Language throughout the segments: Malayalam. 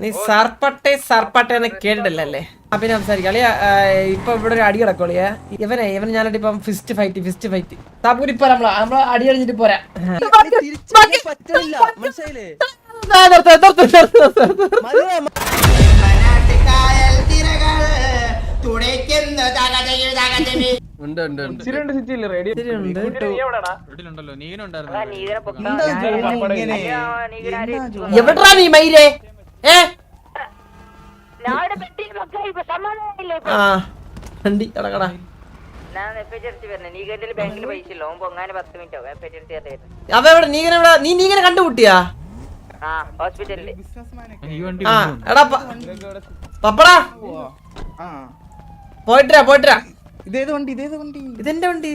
നീ സർപ്പട്ടെ കേട്ടിട്ടില്ലല്ലേ? പിന്നെ സംസാരിക്കാം അളിയ. ഇപ്പൊ ഇവിടെ ഒരു അടി കിടക്കോളിയ. ഇവനെ ഞാനിട്ട് ഇപ്പം ഫിസ്റ്റ് ഫൈറ്റ് താപ്പൂരിപ്പോ നമ്മള് അടി കഴിഞ്ഞിട്ട് പോരാ. എവിടാ നീ മയിലേ? വണ്ടി കടക്കടാ. അവ നീങ്ങനെ കണ്ടുമുട്ടിയാ? പപ്പടാ പോയിട്ടാ. ഇതേത് വണ്ടി? ഇതെന്റെ വണ്ടി.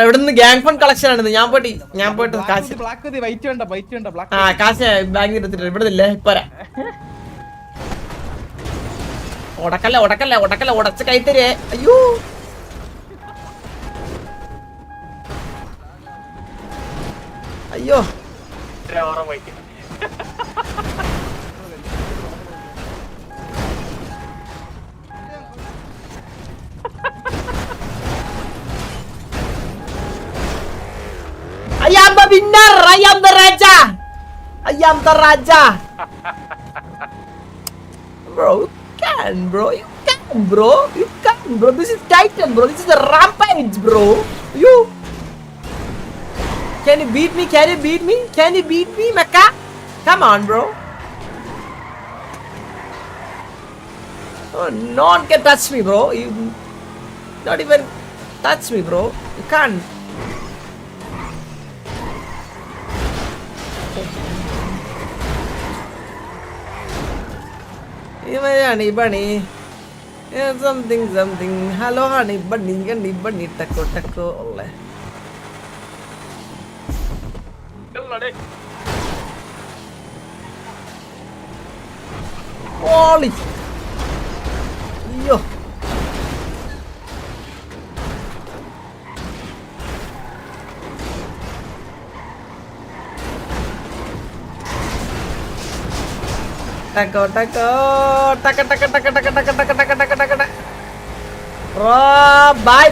ഇവിടുന്ന് ഗ്യാങ് ഫണ്ട് കളക്ഷൻ ആണ്. ഞാൻ പോയിട്ട് കാശ് ബാങ്കിൽ എടുത്തിട്ട് ഇവിടെ ഇല്ലേ പോരാ. ഉടക്കല്ല ഉടച്ച് കൈത്തരേ. അയ്യോ I am the winner. I am the Raja. Bro, you can, bro. This is Titan, bro. This is the Rampage, bro. Can you beat me, Mecca? Come on, bro. Oh, no one can touch me, bro. You not even touch me, bro. You can't. Honey bunny, something. Hello, honey bunny, taco. Holy, yo. Taco.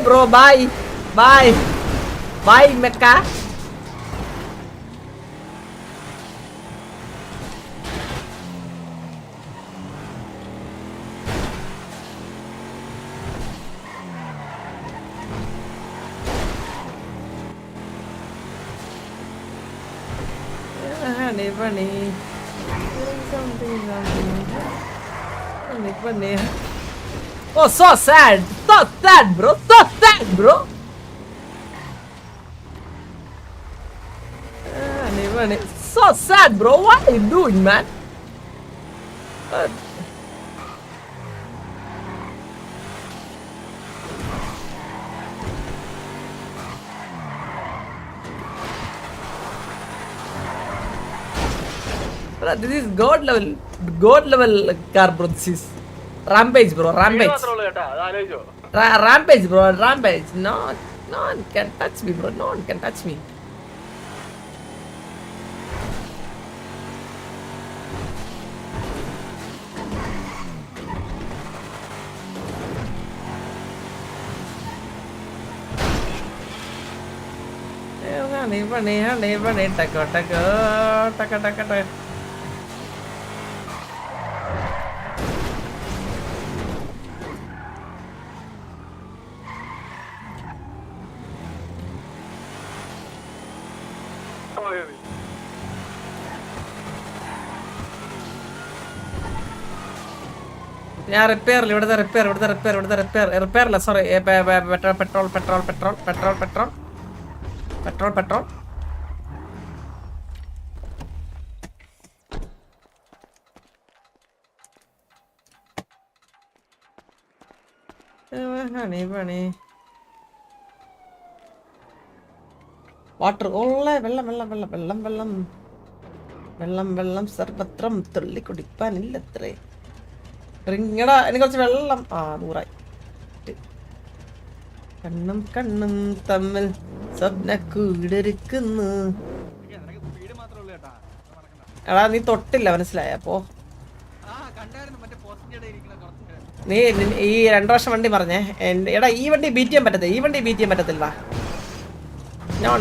Bro, bye. Bye, Mecca. Honey bunny. Something. Funny. Oh, so sad, bro. So sad, bro. What are you doing, man? This is god level car, bro. This is Rampage, bro. Rampage, bro. No one can touch me, bro. Honey, taco. Yeah, repair. Repair. Sorry, petrol. Honey bunny. Water. വെള്ളം സർവത്രം തുള്ളി കുടിപ്പാനില്ലത്രേ. റിങ്ങടാ എനിക്ക് കുറച്ച് വെള്ളം. 100 കണ്ണും തമ്മിൽ സ്വപ്ന കൂടൊരുക്കുന്നു. എടാ നീ തൊട്ടില്ല, മനസ്സിലായ? അപ്പോ നീ ഈ 2 വർഷം വണ്ടി പറഞ്ഞേ. എടാ ഈ വണ്ടി ബീറ്റ് ചെയ്യാൻ പറ്റത്തില്ല, ഈ വണ്ടി ബീറ്റ് ചെയ്യാൻ പറ്റത്തില്ല. Non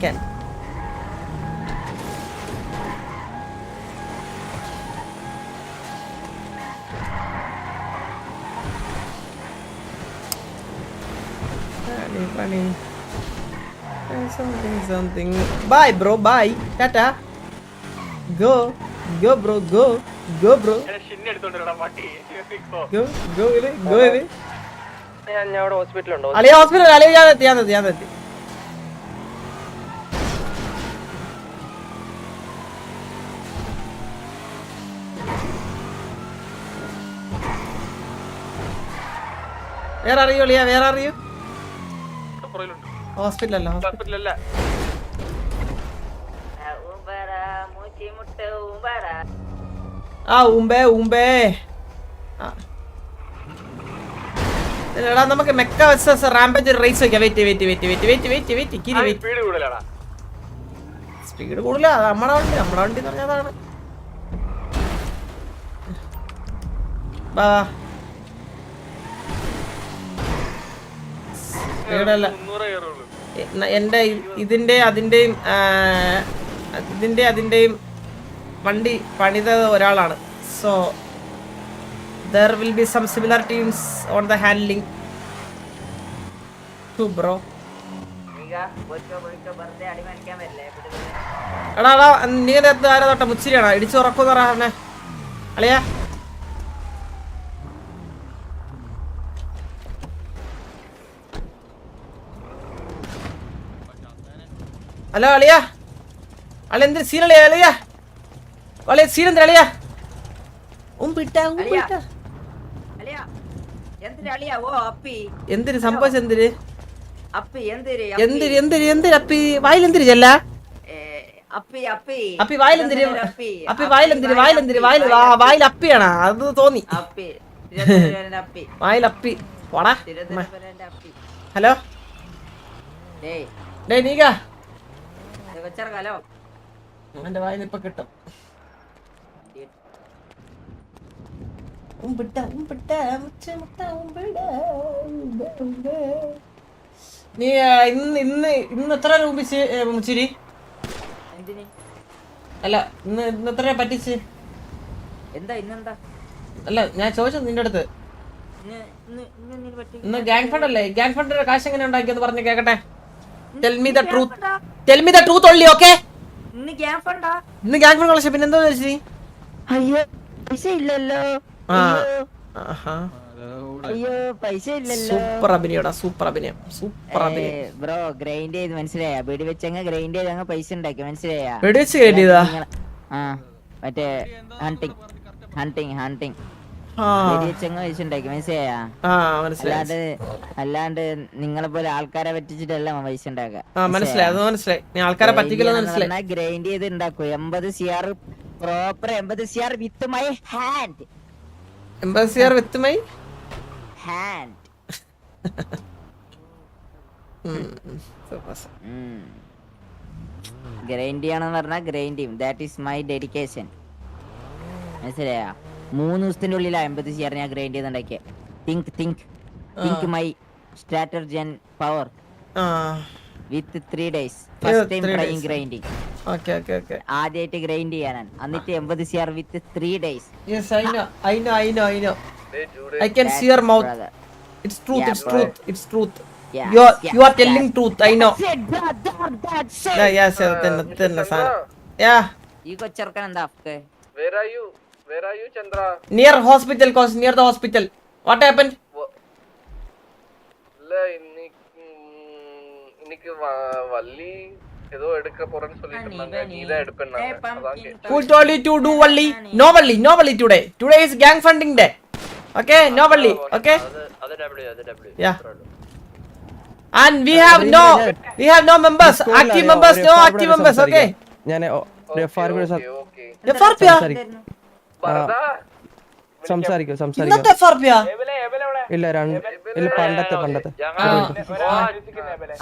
can funny. Something. Bye bro, bye. Tata. Go bro, go bro. Go away. ഞാൻ അവിടെ ഹോസ്പിറ്റലുണ്ടോ? അളിയ ഹോസ്പിറ്റൽ, അളിയ ഞാൻ എത്തി. വേറെ അറിയോ അളിയ? വേറെ അറിയോ? ഹോസ്പിറ്റലല്ല. ആ ഊമ്പേ. എടാ നമുക്ക് മെക്ക വെർസസ് റാംപേജ് റേസ് വെക്കാം. വെയിറ്റ്. സ്പീഡ് കൂടുതല. നമ്മുടെ വണ്ടി എന്ന് പറഞ്ഞാൽ അതാണ്. സ്പീഡല്ല. എന്റെ അതിന്റെയും വണ്ടി പണിതത് ഒരാളാണ്. So there will be some similarities on the handling too bro. എടാ നീ ആരാ തൊട്ട? മുച്ചിരിയാണോ? ഇടിച്ചു ഉറക്കുമെന്ന് പറഞ്ഞ അളിയാ. ഹലോ അളിയാ, എന്തൊരു സീനളിയാ? അളിയ സീനെന്താ അളിയാ? എന്തിന് സംഭവിച്ച? എന്തിന് അപ്പി വായിലെന്തിരി ചെല്ല? അപ്പി വായിലെന്തിരി? വായിൽ അപ്പിയാണോ? അത് തോന്നി. വായിലപ്പി പോടാ. ഹലോ ഡേ നീക, എന്റെ വായിൽ ഇപ്പൊ കിട്ടും. നീ ഇന്ന് എത്ര മുച്ചിരി? അല്ല ഇന്ന് എത്ര പറ്റിച്ച്? അല്ല ഞാൻ ചോദിച്ചത് നിന്റെ അടുത്ത്. ഇന്ന് ഗ്യാങ് ഫണ്ട് അല്ലേ? ഗ്യാങ് ഫണ്ടിന്റെ കാശ് എങ്ങനെ ഉണ്ടാക്കിയെന്ന് പറഞ്ഞു കേക്കട്ടെ. Tell me the truth only, okay? ഇന്ന് ഗ്യാങ് ഫണ്ട് കളക്ഷൻ. പിന്നെ എന്താ ചോദിച്ചു? അയ്യോ പൈസ ഇല്ലല്ലോ. സൂപ്പർ അഭിനയടാ, സൂപ്പർ അഭിനയം. ബ്രോ ഗ്രൈൻഡ് ചെയ്ത് മനസ്സിലായ? വെടി വെച്ചങ്ങ് ഗ്രൈൻഡ് ചെയ്ത് അങ്ങ് പൈസ ഉണ്ടാക്കി മനസ്സിലായ? വെടി വെച്ച് ഗ്രൈൻഡ് ചെയ്താ? മറ്റേ ഹണ്ടിങ് വെടി വെച്ചങ്ങ് പൈസ ഉണ്ടാക്കി മനസ്സിലായ? അല്ലാണ്ട് നിങ്ങളെ പോലെ ആൾക്കാരെ പറ്റിച്ചിട്ടല്ല പൈസ ഉണ്ടാക്കുക. ആൾക്കാരെ പറ്റിക്കില്ല. ഗ്രൈൻഡ് ചെയ്ത് ഉണ്ടാക്കും 80 CR proper 80 CR with my hand. 80 CR with my hand. Grind ചെയ്യാണെന്ന് പറഞ്ഞാൽ ഗ്രൈൻഡ് ചെയ്യും. That is my dedication. മനസ്സിലായ? 3 ദിവസത്തിന്റെ ഉള്ളിലാണ് 80 CR ഞാൻ ഗ്രൈൻഡ് ചെയ്തുണ്ടാക്കിയ. Think my strategy and power with 3 days. First time trying grinding. ആദ്യമായിട്ട് ഗ്രൈൻഡ് ചെയ്യാനാണ്. എന്നിട്ട് 80 CR with 3 days. Yes, I know. I can see your mouth. It's truth. You are telling truth. I know. Yes, yeah. ഈ കൊച്ചർക്കൻ എന്താ? Where are you, Chandra? Near the hospital. What happened? இன்னைக்கு வள்ளி ஏதோ எடுக்க போறேன்னு சொல்லிட்டு இருந்தாங்க. நீதான் எடுப்பேன்னா. Who told you to do Valli? No Valli today. Today is gang funding day. Okay, no Valli. Okay. அது W. Yeah. And we have no members. Active members, no active members. Okay. ഞാൻ FR FRP. സംസാരിക്കോ ഇന്നത്തെ FRP. ഇല്ല ഇല്ല പണ്ടത്തെ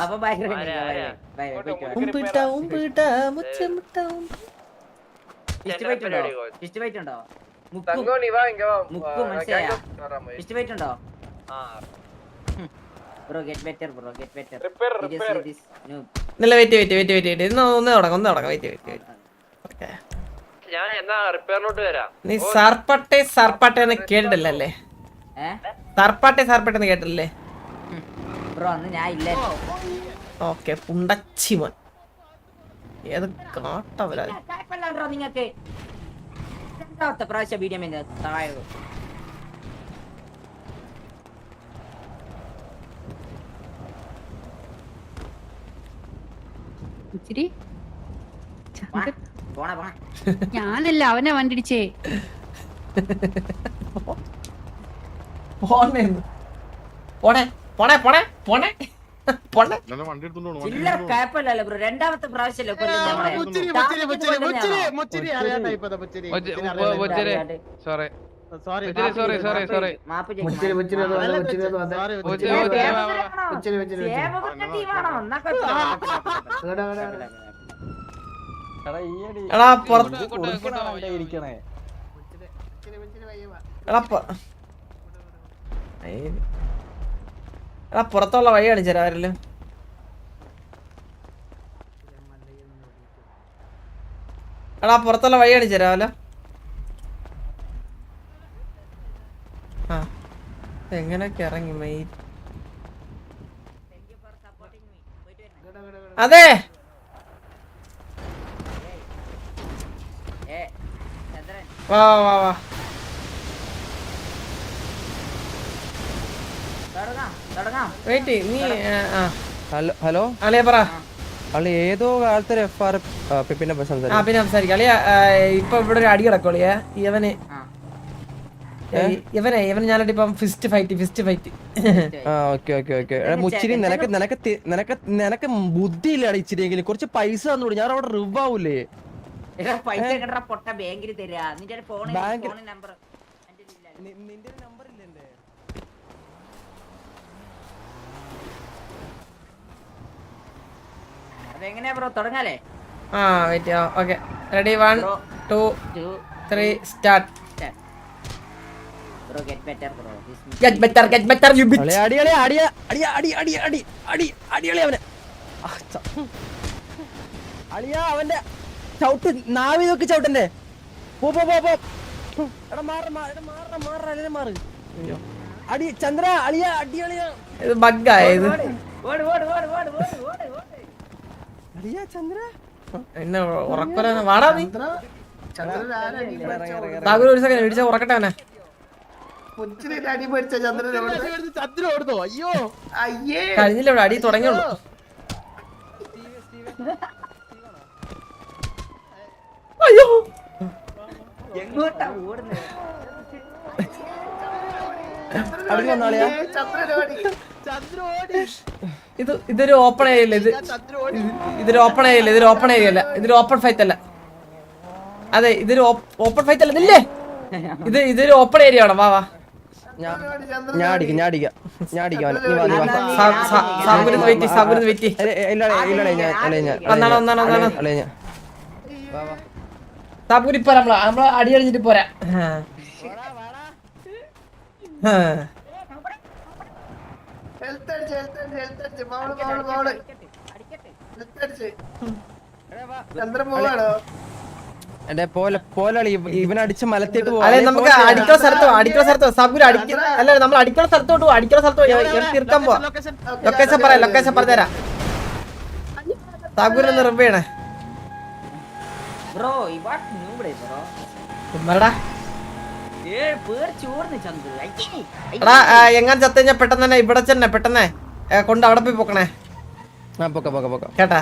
അപ്പൊ ബൈ ഉണ്ടോ തങ്കോണി വാ ഇങ്ങ വാ മുക്കും മനസ്സിലായോ ഉണ്ടോ ബ്രോ ഗെറ്റ് ബെറ്റർ ഇല്ല വെയിറ്റ് ഒന്ന് തുടങ്ങാം വെയിറ്റ് ഓക്കേ ഞാൻ എന്നാ റിപ്പയറിലോട്ട് വരാം നീ സർപ്പട്ടെ എന്ന് കേട്ടിട്ടില്ലല്ലേ സർപ്പട്ടെ എന്ന് കേട്ടില്ലേ ബ്രോ അന്ന് ഞാൻ ഇല്ല ഓക്കെ പുണ്ടച്ചിമോൻ ഏത് കാട്ടവരാ നിങ്ങൾക്ക് രണ്ടാമത്തെ പ്രാവശ്യം വീഡിയോ താഴെ ഇച്ചിരി പോണ ഞാനല്ല അവനെ വണ്ടിടിച്ചേ ചില്ലറ കുഴപ്പമില്ലല്ലോ ബ്രോ രണ്ടാമത്തെ പ്രാവശ്യമല്ലേ മാപ്പ് പുറത്തുള്ള വഴി കാണിച്ചാ ആരെല്ലാം പുറത്തുള്ള വഴി കാണിച്ചാലോ ആ എങ്ങനെയൊക്കെ ഇറങ്ങി മൈ അതെ വാ വെയിറ്റ് നീ ഹലോ അളിയ പറ അളി ഏതോ കാലത്തെ FR പിന്നെ പിന്നെ സംസാരിക്കാം അളിയ ഇപ്പൊ ഇവിടെ ഒരു അടി കിടക്കും അളിയ ഇവനെ ഞാനിട്ട് ഇപ്പം ഫിസ്റ്റ് ഫൈറ്റ് മുച്ചിരി നിനക്ക് ബുദ്ധി ഇല്ല ഇച്ചിരിയെങ്കിലും കുറച്ച് പൈസ തന്നൂടെ ഞാൻ അവിടെ റിവ് ആവൂലേ പൈസ പൊട്ട ബാങ്കിൽ തരാ നിന്റെ ഫോൺ നമ്പർ നിന്റെ നമ്പർ ഇല്ലല്ലേ അതെങ്ങനെയാ ബ്രോ തുടങ്ങാലേ ആ wait okay ready 1 2 3 start bro get better you bitch അടി അവനെ അളിയാ അവന്റെ ചവിട്ട് നാവി നോക്കി ചവിട്ടന്റെ പോ എടാ മാറ് അടി ചന്ദ്ര അളിയാ അടി അളിയാ ഇത് ബഗ്ഗായത് അളിയാ ചന്ദ്ര എന്നെ ഉറക്കല വാടാ നീ താങ്കൾ ഒരു സെക്കൻഡ് ഇടിച്ച ഉറക്കട്ടെ അവനെ കഴിഞ്ഞില്ല ഇവിടെ അടി തുടങ്ങിയുള്ളൂ അയ്യോ എങ്ങോട്ടാ ഓടുന്നത് ഇതൊരു ഓപ്പൺ ഏരിയ ഇതൊരു ഓപ്പൺ ഏരിയ അല്ല ഇതൊരു ഓപ്പൺ ഫൈറ്റ് അല്ല അതെ ഇതൊരു ഓപ്പൺ ഫൈറ്റ് അല്ല ഇല്ലേ ഇതൊരു ഓപ്പൺ ഏരിയ ആണ് വാ ഞാൻ അടിക്കാം സാബുരിപ്പോ നമ്മള് അടി അടിച്ചിട്ട് പോരാ ഇവനടിച്ച് മലത്തിട്ട് അല്ലെ നമുക്ക് അടിക്കുന്ന സ്ഥലത്തോ സാബുര് അല്ല നമ്മൾ അടിക്കുന്ന സ്ഥലത്തോട്ട് തീർക്കാൻ പോവാ ലൊക്കേഷൻ പറഞ്ഞുതരാം സാബുര് ഒന്ന് റിവ് ചെയ്യണേ ബ്രോ ഇവാട്ട് നൂബഡേ ബ്രോ ഉമ്മടാ എടാ എങ്ങനെ ചത്ത കഴിഞ്ഞാ പെട്ടെന്ന് തന്നെ ഇവിടെ തന്നെ പെട്ടെന്ന് കൊണ്ട് അവിടെ പോയി പൊക്കണേ കേട്ടാ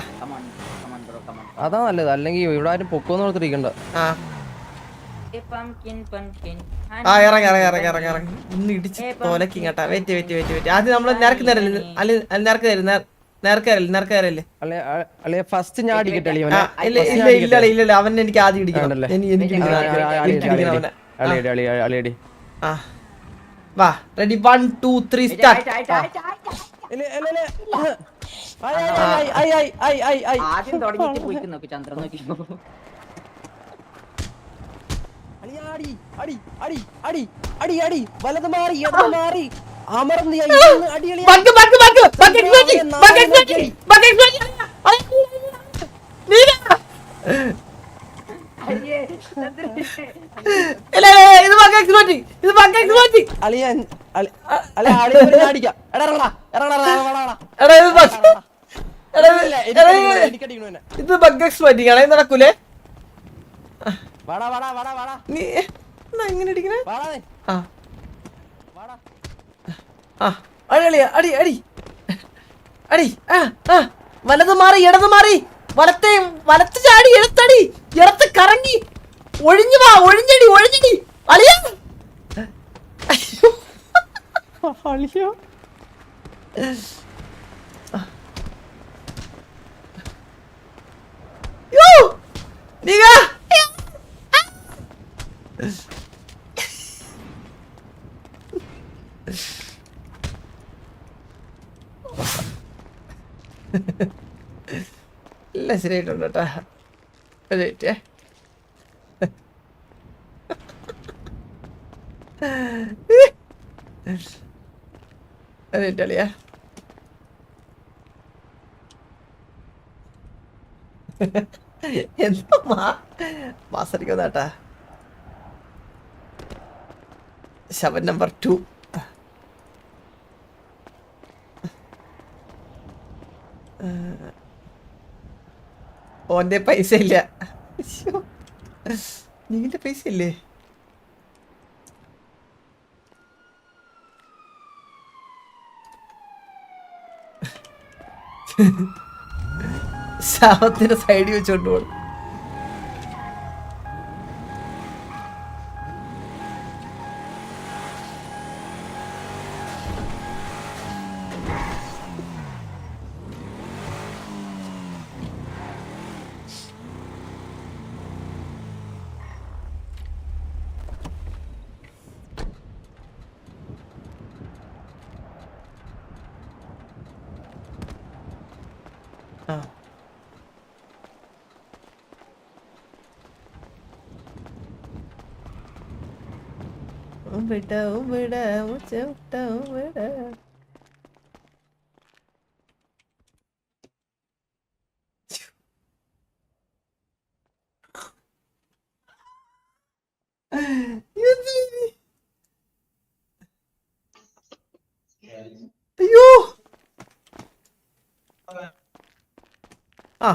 അതാ നല്ലത് അല്ലെങ്കിൽ ഇവിടെ ആരും പൊക്കോന്ന് ഓർത്തിരിക്കണ്ട ഇറങ്ങി ഇന്ന് ഇടിച്ച് തോലക്കി കേട്ടാ വെയിറ്റ് ആദ്യം നമ്മള് നേരല്ലേ ഫസ്റ്റ് ഞാൻ അടിക്കട്ടെ ഇല്ല അവൻ എനിക്ക് ആദ്യം ഇടിക്കണം വാ റെഡി 1 2 3 സ്റ്റാർട്ട്. ആദ്യം തുടങ്ങിട്ട് പോയിക്ക് നോക്ക് ചന്ദ്രൻ നോക്കി. അടി അടി അടി അടി അടി അടി വലത് മാറി ഇടത് മാറി അമർന്ന് ഇരുന്ന് അടി അടി. Bug bug bug bug explode bug explode bug explode. ഇല്ല ഇത് ബഗ് എക്സ്പ്ലോഡ് ഇത് ബഗ് എക്സ്പ്ലോഡ്. അളിയൻ അല്ല അളിയൻ അടിക്കാം. എടാ എറങ്ങടാ എറങ്ങടാ എറങ്ങടാ. എടാ ഇത് ബഗ് ഇത് ബഗ് എക്സ്പ്ലോഡ് ആണ് നടക്കൂലേ. വാടാ വാടാ വാടാ വാടാ നീ എങ്ങനെ അടിക്കണേ? വാടാ ആ വാടാ. ആ അടി അടി അടി അടി. ആ ആ വലത് മാറി ഇടത് മാറി വലത്ത് ചാടി ഇടത്തടി ഇടത്ത് കറങ്ങി ഒഴിഞ്ഞു വാ ഒഴിഞ്ഞടി ഒഴിഞ്ഞടി അളിയ. അളിയോ യോ നീക ഇല്ല ശരിയായിട്ടുണ്ട് കേട്ടാ. അതെ അതെളിയാ. എന്താ മാസടിക്കുന്നേട്ടാ. ശവൻ നമ്പർ 2. ഓന്റെ പൈസ ഇല്ല. നീന്റെ പൈസ ഇല്ലേ? ശവത്തിന്റെ സൈഡിൽ വെച്ചോണ്ട് പോകും. ആ ബേട്ടാ ബേടാ മുച്ചോട്ടാ ബേടാ. അയ്യോ ആ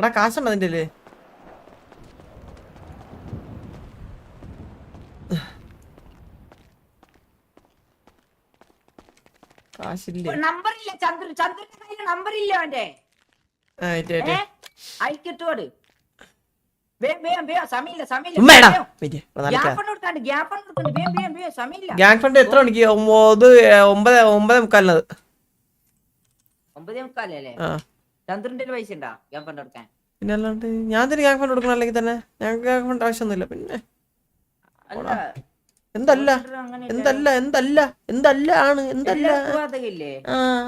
എടാ കാശുണ്ടോ അതിൻ്റെ അല്ലേ? കാശില്ലേ? നമ്പർ ഇല്ല ചന്ദ്രന്റെ കയ്യിൽ നമ്പർ ഇല്ല അവന്റെ. അയക്കിട്ടോട് ഗ്യാങ് ഫണ്ട് എത്ര മണിക്ക്? 9:45. 9:45 ചന്ദ്രന്റെ പൈസ ഉണ്ടാ ഗ്യാങ് ഫണ്ട് കൊടുക്കാൻ? പിന്നെ അല്ലാണ്ട് ഞാൻ തന്നെ ഗ്യാങ് ഫണ്ട് കൊടുക്കണം. അല്ലെങ്കിൽ തന്നെ ഞങ്ങൾക്ക് ഗ്യാങ് ഫണ്ട് ആവശ്യമൊന്നുമില്ല. പിന്നെ എന്തല്ല എന്തല്ല എന്തല്ല എന്തല്ല ആണ് എന്തല്ല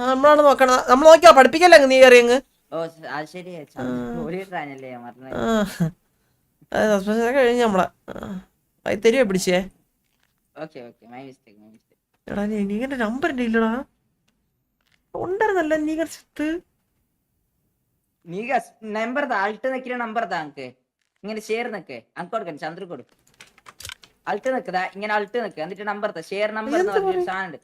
നമ്മളാണ് നോക്കണം. നമ്മൾ നോക്കിയാ പഠിപ്പിക്കല്ലേ നീ കയറിയങ്ങ്. സസ്പെൻഷൻ കഴിഞ്ഞ നമ്മളെ തരുവോ പിടിച്ചേ? എടാ നീകന്റെ നമ്പർ എന്റെ ഇല്ലടാ. ഉണ്ടായിരുന്നല്ല നീകത്ത് നമ്പർ ആൾട്ട് നിൽക്കുന്ന നമ്പർ താങ്ക് ഇങ്ങനെ ഷെയർ നിക്ക് അങ്ക് കൊടുക്കാൻ ചന്ദ്ര കൊടുക്കും. അൾട്ട് നിൽക്കതാ ഇങ്ങനെ അൾട്ട് നിൽക്ക് എന്നിട്ട് നമ്പർ ഷെയർ നമ്പർ എന്ന് പറഞ്ഞൊരു സാധനം ഉണ്ട്.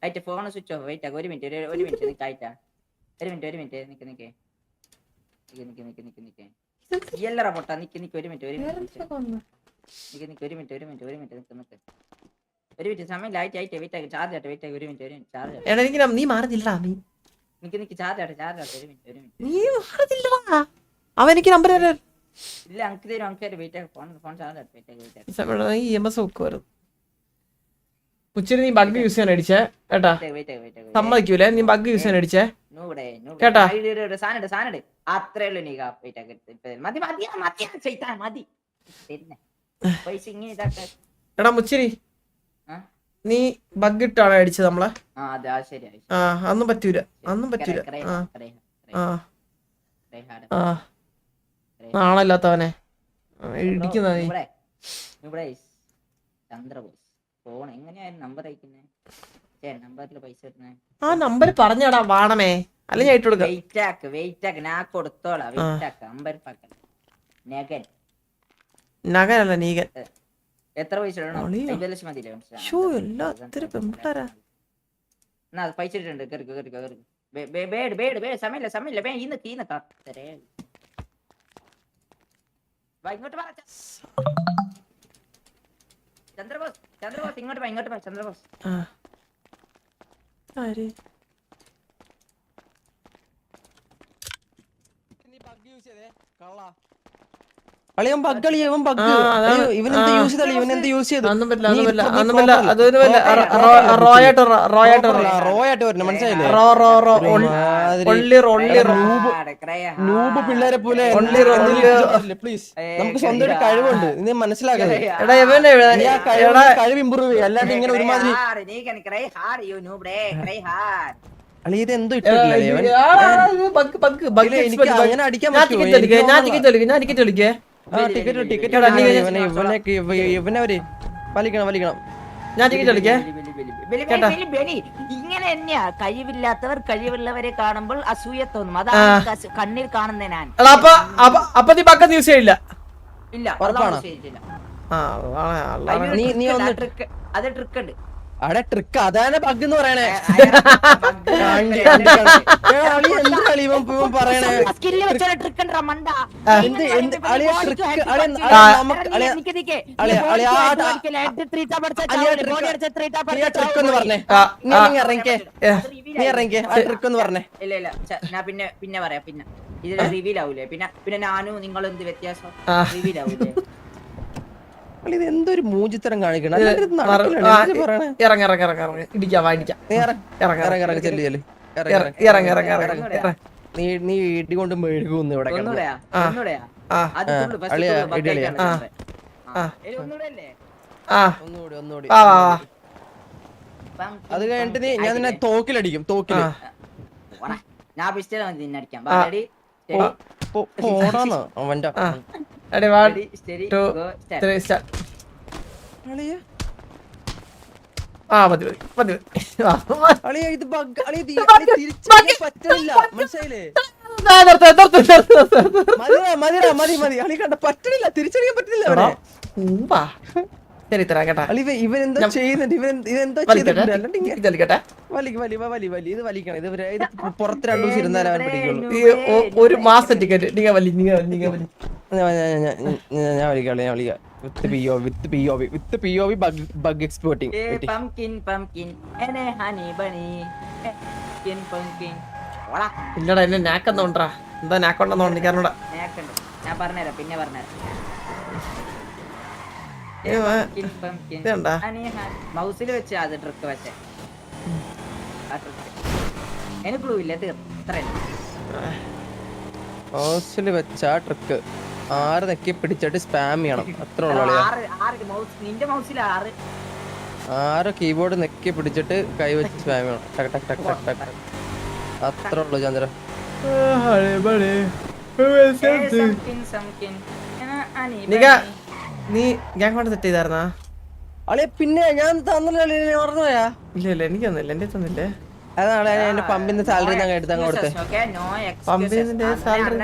ആയിട്ട് ഫോൺ സ്വിച്ച് ഓഫ്. വെയിറ്റ് ആക്ക് ഒരു മിനിറ്റ് നിക്കായിട്ടാ. ഒരു മിനിറ്റ് നിക്ക് എല്ലറ പൊട്ടാ നിക്ക് ഒരു മിനിറ്റ് സമയം ആയിട്ട് വെയിറ്റ് ആക്കി ചാർജ് ആട്ടെ വെയിറ്റ് ആക്കി ഒരു മിനിറ്റ് ചാർജ് നീ മാറുന്നില്ലടാ. നിക്ക് ചാർജ് ആട്ടെ ഒരു മിനിറ്റ് നീ മാറുന്നില്ലടാ. അവൻ എനിക്ക് നമ്പർ ഇല്ല അങ്ക് തരും അങ്ക് തരും വെയിറ്റ് ഫോൺ ചാർജ് വെയിറ്റ് ഈ EMS വെക്കുമായിരുന്നു. ഉച്ചരി നീ ബഗ് യൂസ് ചെയ്യാൻ അടിച്ചേ കേട്ടാ, സമ്മതിക്കൂലേ നീ ബഗ് യൂസ് ചെയ്യാൻ അടിച്ചേ കേട്ടാ. സാധനം അത്രേ ഉള്ളൂ നീ മതി മതി മതി ചെയ്താ മതി പൈസ ഇങ്ങനെ ഇതാക്കാൻ. എടാ മുച്ചിരി നീ ബഗ് ഇട്ടാണ് അടിച്ചത് നമ്മളെ. ആ അതെ ആ ശരി ആ അതൊന്നും പറ്റൂല, അതൊന്നും പറ്റൂല. ആ ആ നാളല്ലാത്തവനെ ഇടിക്കുന്ന നീ. ചന്ദ്രബോസ് ഫോൺ എങ്ങനെയായിരുന്നു നമ്പർ അയക്കുന്നേ, നമ്പറിൽ പൈസ ഇടുന്നേ? ആ നമ്പർ പറഞ്ഞടാ വാണമേ, അല്ല ഞാൻ ഇട്ട് കൊടുക്കാം. വെയിറ്റ് ആക്ക് ഞാൻ കൊടുത്തോളാം. വെയിറ്റ് ആക്ക് നമ്പർ നഗൻ നഗനല്ല നീകൻ. എത്ര പൈസ ഇടണം? 50 ലക്ഷം മതിയില്ലേ? എന്നാ പൈസ ഇട്ടിട്ടുണ്ട്. സമയമില്ല സമയമില്ല ഇങ്ങോട്ട് പറ ചന്ദ്രബോസ്. ചന്ദ്രബോസ് ഇങ്ങോട്ട് വാ, ഇങ്ങോട്ട് വാ ചന്ദ്രബോസ്. അളിയൻ ബഗ് അളിയ ഇവൻ ബഗ് ഇവനെന്ത് യൂസ് ചെയ്ത ഇവനെന്ത് യൂസ് ചെയ്തു? റോയായിട്ട് വരണം മനസ്സിലായില്ലേ? നൂബ് പിള്ളേരെ പോലെ പ്ലീസ്. നമുക്ക് സ്വന്തമായിട്ട് കഴിവുണ്ട്, ഇത് മനസ്സിലാക്കരുത്. കഴിവ് ഇമ്പ്രൂവ് ചെയ്യുക, അല്ലാണ്ട് ഇങ്ങനെ ഒരുമാതിരി അളി ഇത് എന്തോ ഇട്ടിട്ടില്ല. എനിക്ക് അങ്ങനെ അടിക്കാൻ പറ്റുമോ? ടിക്കറ്റ് ഇവനവര് വലിക്കണം വലിക്കണം. ഞാൻ ടിക്കറ്റ് കളിക്കേ. ഇങ്ങനെ തന്നെയാ കഴിവില്ലാത്തവർ കഴിവുള്ളവരെ കാണുമ്പോൾ അസൂയ തോന്നും. അതാണ് കണ്ണിൽ കാണുന്ന ഞാൻ. അപ്പൊ നീ പക്കം യൂസ് ചെയ്യില്ല? ഇല്ല അത് ട്രിക്ക് ഉണ്ട്. അവിടെ ട്രിക്ക് അതാണ് ബഗ് എന്ന് പറയണേ. ഇല്ല ഞാൻ പിന്നെ പറയാം. പിന്നെ ഇത് റിവീൽ ആവൂലേ? പിന്നെ ഞാനും നിങ്ങൾ എന്ത് വ്യത്യാസം റിവീൽ ആവൂലേ? എന്തൊരു മൂജിത്തരം കാണിക്കണം. നീ ഇടി കൊണ്ട് മെഴുകുന്നു ഇവിടെ. ഒന്നുകൂടി അത് കഴിഞ്ഞിട്ട് നീ ഞാൻ നിന്നെ തോക്കിലടിക്കും. തോക്കില് ഞാൻ പിസ്റ്റൾ അടിക്കാം. അവന്റെ പറ്റില്ല മനസ്സിലായില്ലേ? മതി മതി അളി കണ്ട പറ്റണില്ല, തിരിച്ചടിക്കാൻ പറ്റില്ല. ഇവനെന്തോ ചെയ്യുന്നുണ്ട്, ഇവനെന്തോ ചെയ്തിട്ടുണ്ട്. ഇത് വലിക്കണം. ഇത് പുറത്ത് 2 ദിവസം ഇരുന്നാലും അവൻ പിടിക്കുള്ളൂ. ഒരു മാസം ടിക്കറ്റ് ഞാൻ വിളിക്കാം വിത്ത് POV ബഗ് എക്സ്പോർട്ടിംഗ്. ഇല്ലടാ എന്നെ നാക്കെന്നോണ്ടാ. എന്താ നാക്കൊണ്ടെന്നോ എനിക്കറിഞ്ഞൂടാ. ഞാൻ പറഞ്ഞുതരാം പിന്നെ പറഞ്ഞുതരാം. മൗസിൽ വെച്ച് അത് ട്രിക്ക് വെച്ചേ. എനിക്ക് ക്ലൂ ഇല്ല, മൗസിൽ വെച്ച ട്രിക്ക് 6 നെക്കി പിടിച്ചിട്ട് സ്പാം ചെയ്യണം. അത്ര നിന്റെ മൗസിൽ 6 കീബോർഡ് നെക്കി പിടിച്ചിട്ട് കൈവച്ച് സ്പാം ചെയ്യണം. ടക്ക് ടക്ക് ടക്ക് ടക്ക് ടക്ക്. അത്ര ഉള്ളു ചന്ദ്ര. നീ ഗ്യാങ് കൊണ്ട് സെറ്റ് ചെയ്തായിരുന്നാ? അളിയ പിന്നെ ഞാൻ തന്നില്ല, മറന്നുപോയാ? ഇല്ല എഎനിക്ക് തന്നില്ല, എന്റെ തന്നില്ലേ? അതാണ് എന്റെ പമ്പിന്റെ സാലറി ഞാൻ എടുത്താൽ കൊടുത്തേ. പമ്പിന്റെ സാലറി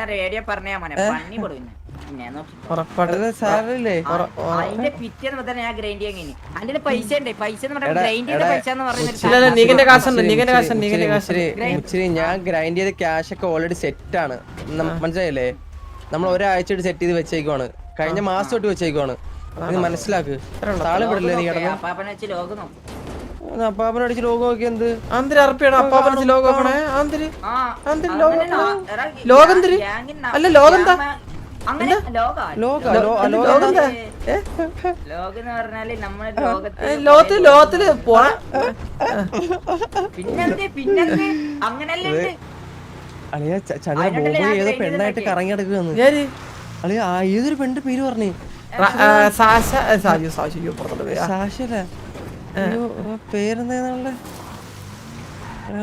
ഞാൻ ഗ്രൈൻഡ് ചെയ്ത ക്യാഷ് ഒക്കെ ഓൾറെഡി സെറ്റ് ആണ്. മനസ്സിലായില്ലേ? നമ്മൾ ഒരാഴ്ച സെറ്റ് ചെയ്ത് വെച്ചേക്കുവാണ്. കഴിഞ്ഞ മാസം തൊട്ട് വെച്ചേക്കുവാണ്. ഇത് മനസ്സിലാക്ക്. താളെ വിടില്ലേ നീ കിടന്നു? അപ്പാപ്പനടിച്ച് ലോഗോ നോക്കി എന്ത് അപ്പാപ്പനടിച്ച് ലോഗോ ലോകം അല്ല ലോകം എന്താ അങ്ങനെ ലോക ലോകത്തെ ലോകെന്ന് പറഞ്ഞാല് നമ്മളെ ലോകത്തില് പോണ പിന്നെന്ത് അങ്ങനല്ലേ ഉണ്ട്. അളിയ ചന്ദ്ര ബോബോ ഏതോ പെണ്ണായിട്ട് കറങ്ങി നടക്കുകയെന്ന് ഞാന് അളിയ ഏതൊരു പെണ്ണിന്റെ പേര് പറഞ്ഞേ സാശ സാജു സാശല പേരെന്താ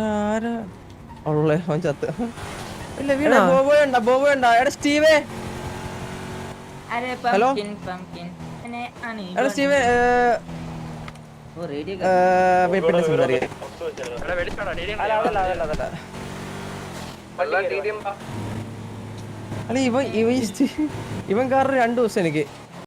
ആരാ ഉള്ളേ അവൻ ചത്ത് ഇല്ല വീണോ ബോബോ ഉണ്ടോ എടാ സ്റ്റീവേ ഹലോ എടാ സ്റ്റീവേ പിന്നെ സുന്ദരി അല്ല ഇവൻ കാരണം 2 ദിവസം എനിക്ക്